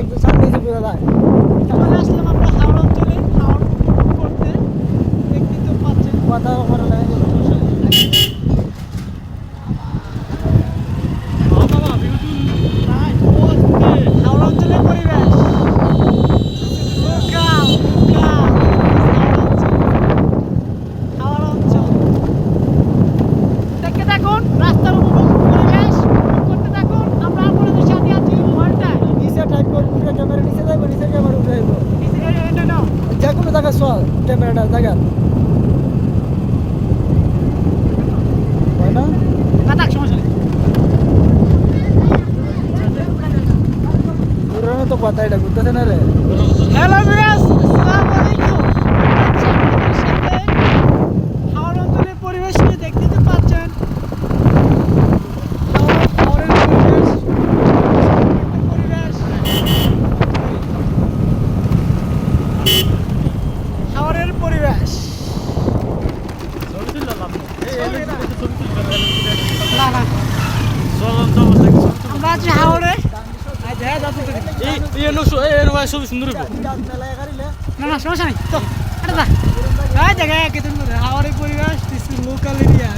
একদম সামনে এসে বোঝা যায়। চলে আসলাম আমরা হাওড়া অঞ্চলে হাওড় করতে, দেখতে তো পাচ্ছেন কথা বলা লাগে হাওড়া অঞ্চলের পরিবেশ লোকাল হাওড়া অঞ্চল দেখতে থাকুন, রাস্তার উপভোগ পরিবেশ করতে থাকুন। আমরা আপনাদের সাথে আছি ওয়ালটায় নিচে টাইপ করে পুরো ক্যামেরা নিচে যাইবো, নিচে ক্যামেরা উঠে যাইবো, যে কোনো জায়গা সল ক্যামেরাটা জায়গা হয় না। সমস্যা নেই। পুরানো তো কথা এটা ঘুরতেছে না রে। হ্যালো ভিউয়ার্স, আসসালামু আলাইকুম। আপনাদের সাথে হাওড়া অঞ্চলের পরিবেশ নিয়ে দেখতে তো পাচ্ছেন। হাওড়ের পরিবেশ হাওড়ের পরিবেশ না না আমরা আছি হাওড়ে। না না সমস্যা নেই তো জায়গায় হাওড়ের পরিবেশ লোকাল এরিয়া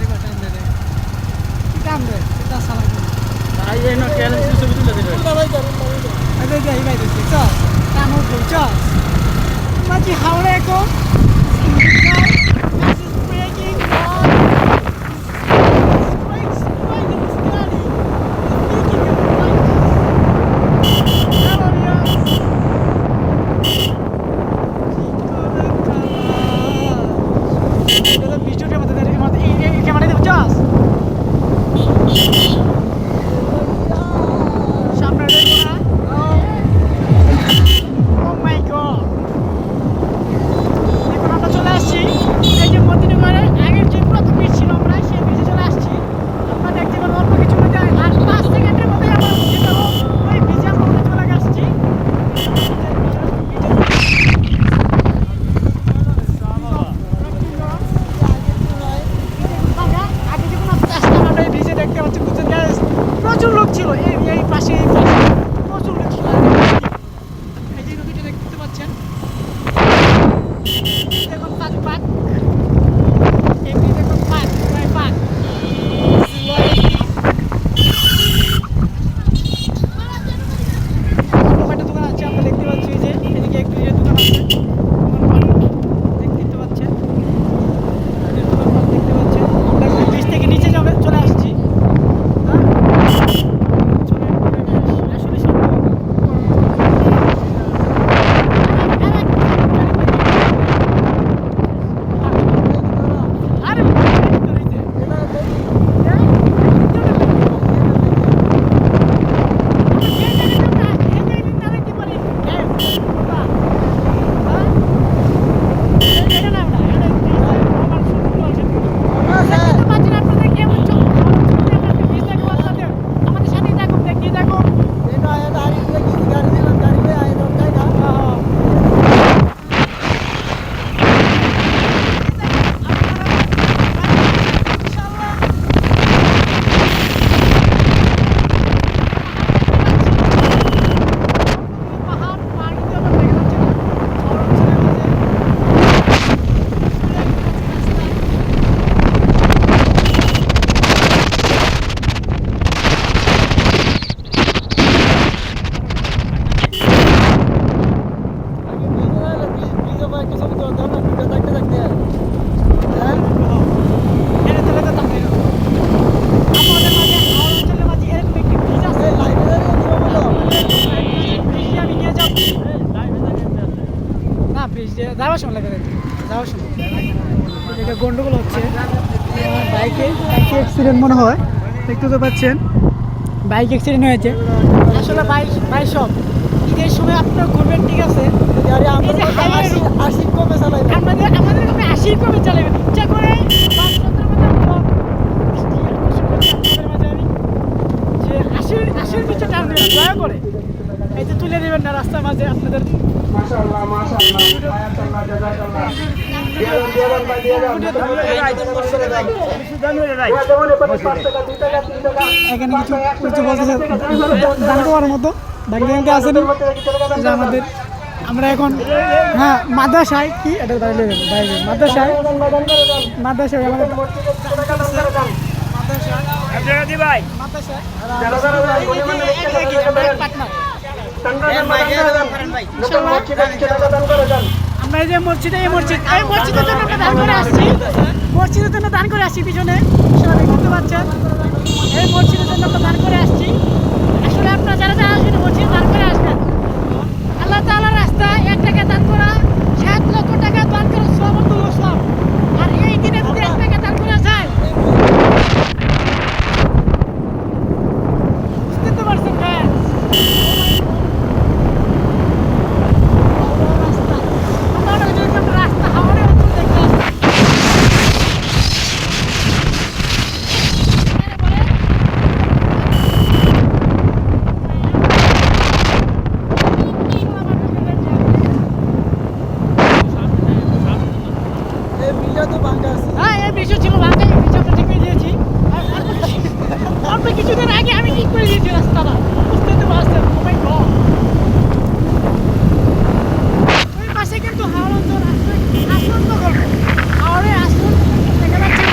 হাওড়ে এখন প্রচুর লোক ছিল এই পাশে প্রচুর লোক ছিল। এই যে নদীটা দেখতে পাচ্ছেন দেখুন পাক এমনি দেখুন পাক একটা দোকান আছে আমরা দেখতে পাচ্ছি যে এদিকে এক দুইটা দোকান আছে দেখতে পাচ্ছেন দেখতে পাচ্ছেন। আমরা ব্রিজ থেকে নিচে চলে আসছি। যাওয়ার সময় লাগে যাওয়ার সময় এটা গন্ডগোল হচ্ছে বাইকে অ্যাক্সিডেন্ট মনে হয় দেখতে তো পাচ্ছেন বাইক অ্যাক্সিডেন্ট হয়েছে। আসলে বাইক সব ঈদের সময় আপনারা ঘুরবেন ঠিক আছে, আমাদের কমে 80 কমে চালাবেন ইচ্ছা করে যে 80 নিচে টান দেবেন দয়া করে এই যে তুলে নেবেন না রাস্তার মাঝে আপনাদের মাশাআল্লাহ মাশাআল্লাহ মাশাআল্লাহ জাযাকাল্লাহ দিয়ে দেন ভাই দিয়ে দেন এখানে কিছু বলতেছে দান করার মতো ব্যাংকে আসেনি যে আমাদের আমরা এখন হ্যাঁ মাদ্রাসায় কি এটা বাইরে মাদ্রাসায় আমাদের আমরা এই যে মসজিদের জন্য আমরা দান করে আসছি পিছনে সবাই দেখতে পাচ্ছেন এই মসজিদের জন্য আমরা দান করে আসছি আসলে আপনারা যারা আসবেন মসজিদে দান করে আসবেন আল্লাহ তাআলার রাস্তায় 1 টাকা দান করা 7 লক্ষ টাকা দান করা সব আর এই দিনে যদি 1 টাকা দান করা যায় বুঝতে পারছেন ভাই রাস্তা হাওড়ে অঞ্চল দেখতে এই বিলটা তো ভাঙা আছে। হ্যাঁ এই বিষয় ছিল ভাঙা এই বিষয় আমরা ঠিক করে দিয়েছি অল্প কিছুদিন আগে আমি ঠিক করে দিয়েছি রাস্তাটা বুঝতে তো পারছেন ও মাই গড ওই পাশে কিন্তু হাওড় অঞ্চল আসন তো করবো হাওড়ে আসন দেখা যাচ্ছে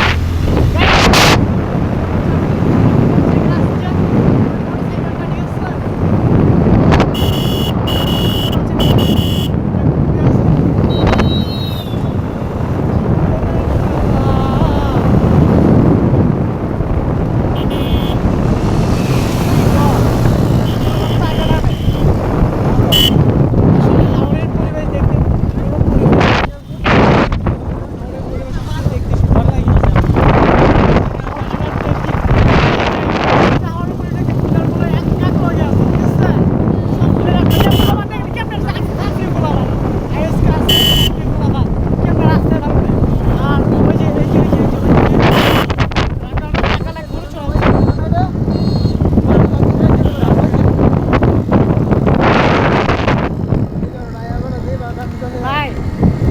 ভাই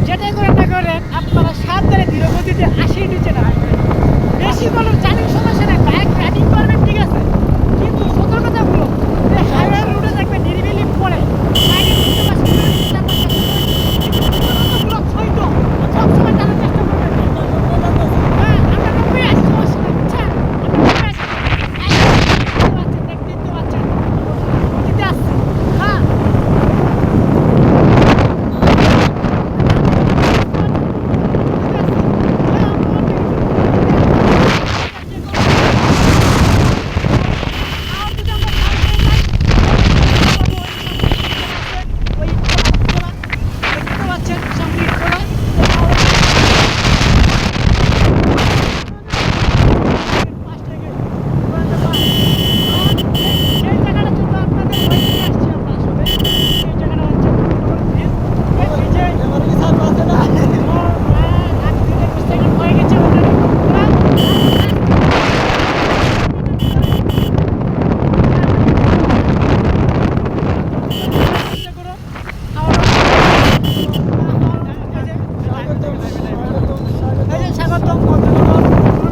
যেটাই করেন না করেন আপনারা সাবধানে ধীর গতিতে 80 নিচে না বেশি বলো জানিং সমস্যা নেই বাইক রাইডিং করবেন ঠিক আছে কিন্তু সতর্কতামূলক এই হাইওয়ে রোডে দেখবেন নিরিবিলি পড়ে বাইরে বুঝতে পারছেন সতর্কতামূলক সহিত সবসময় জানার চেষ্টা করবেন হ্যাঁ আমরা 90 আসি সমস্যা নেই বুঝছেন দেখতে পাচ্ছেন গতিতে আসছে হ্যাঁ এবার কি সার আছে না?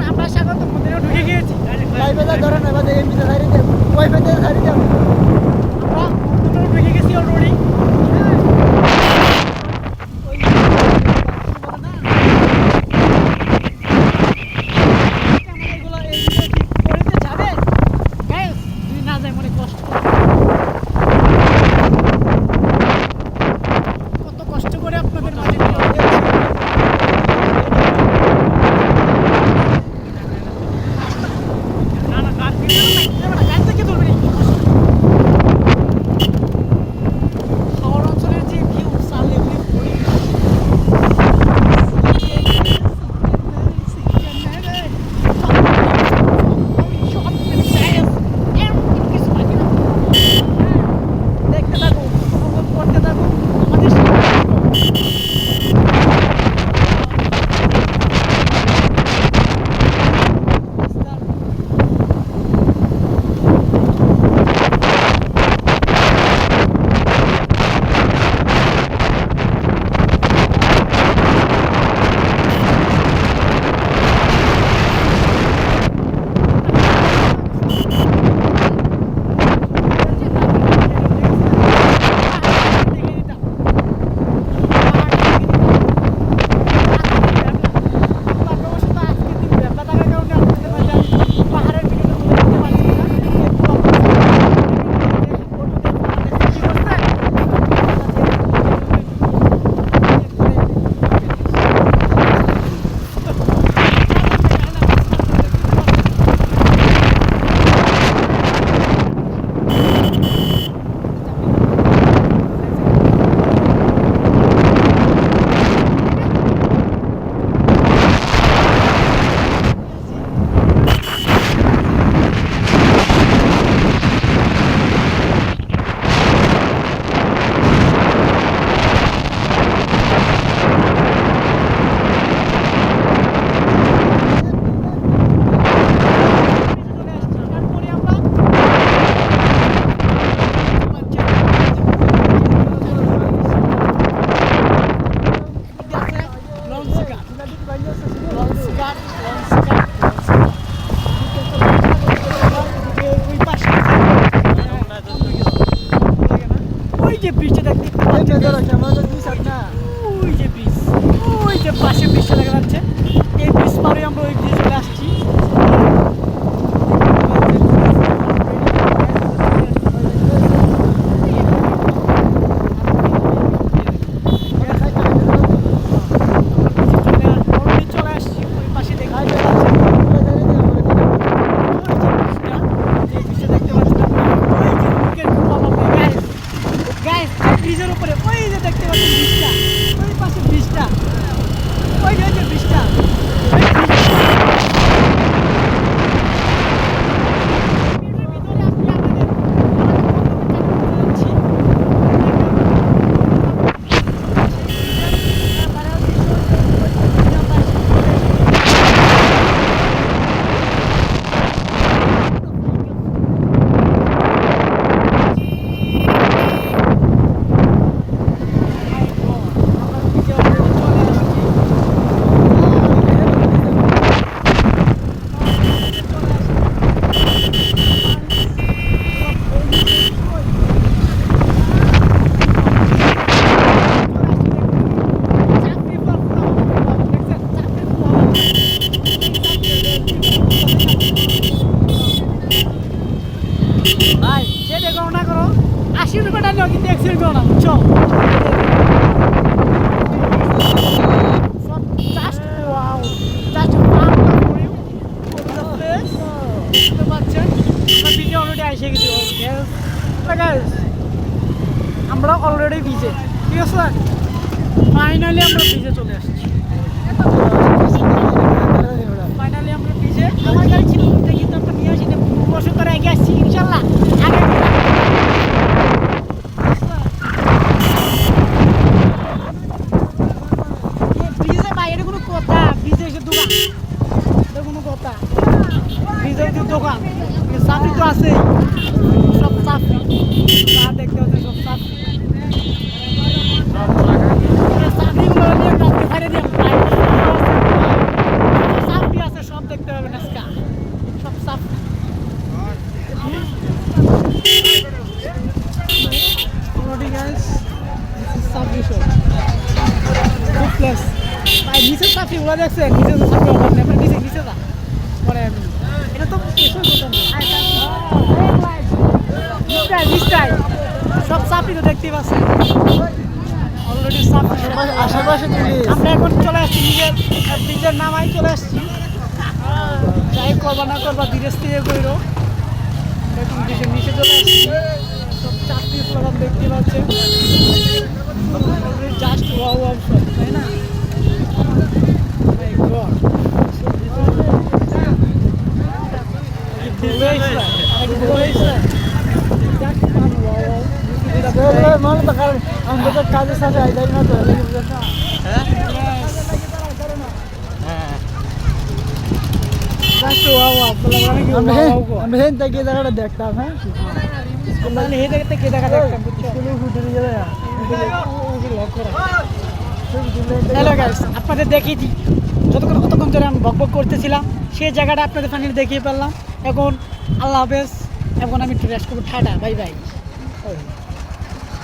আমরা স্বাগত মন্দিরে ঢুকে গিয়েছি লাইভে ধরে না এবার এমনিতে সাইড দেব ওয়াইফাইতে সাইড দেব আমরা মন্দিরে ঢুকে গেছি অলরেডি না যায় মনে কষ্ট কত কষ্ট করে আপনাদের মাঝে না না গাছ থেকে তুলবে হাওড় অঞ্চলের যে ভিউ সালে ক্যামেরা তো দিস না। ওই যে ব্রিজ, ওই যে পাশে ব্রিজটা দেখা যাচ্ছে, এই ব্রিজ পারে আমরা ওই ব্রিজে চলে আসছি। চলে আসছি ওই পাশে দেখা যাচ্ছে ব্রিজের উপরে ওই যে দেখতে পাচ্ছেন ব্রিজটা, ওই পাশে ব্রিজটা, ওই যে ব্রিজটা, ভাই যেটা করো না করো 80 রুপিয়া টানলেও কিন্তু অ্যাক্সিডেন্ট করো না, বুঝছো? সব just wow, just wow for you the place. দেখতে পাচ্ছেন আমরা ভিডিও অলরেডি এসে গেছি। গাইস আমরা অলরেডি ভিজে, ঠিক আছে? ফাইনালি আমরা ভিজে চলে আসছি। ফাইনালি আমরা ভিজে, আমার গাড়ি ছিল কিন্তু আমরা নিয়ে আসি, বছর ধরে এগিয়ে আসছি ইনশাল্লাহ। আগে ব্রিজে ভাই এটা কোনো কথা? ব্রিজে এসে দোকান, এটা কোনো কথা? ব্রিজে যে দোকান সাফি তো আছে, সব সাফি যা দেখতে হচ্ছে সব সাফি। সাফিগুলো নিয়ে রাস্তা ছাড়ে দিয়ে সাফি আছে, সব দেখতে পাবেন আজকে, সব সাফি। নিচে সাফি ওরা দেখছে, নিচে তো সাফি অভাব নেই, নিচে নিচে যা পরে এটা তো সব সাফি তো দেখতেই পাচ্ছেন অলরেডি সাফি আশেপাশে আমরা এখন চলে আসছি নিজের ব্রিজের নামাই চলে আসছি। যাই করবা না করবা ধীরে স্থিরে করো, এখন ব্রিজের নিচে চলে আসছি। সব চাকরি প্রোগ্রাম দেখতে পাচ্ছেন, জাস্ট ওয়াও ওয়াও সব, তাই না? আমাদের কাজের সাথে আইদাই না তো আমি হেন থেকে জায়গাটা দেখতাম। হ্যাঁ হ্যালো গাইস, আপনাদের দেখিয়ে দিই কতক্ষণ ধরে আমি বকবক করতেছিলাম, সেই জায়গাটা আপনাদের ফাইনালি দেখিয়ে পেলাম। এখন আল্লাহ হাফেজ, এখন আমি একটু রেস্ট করবো। Tata, bye bye.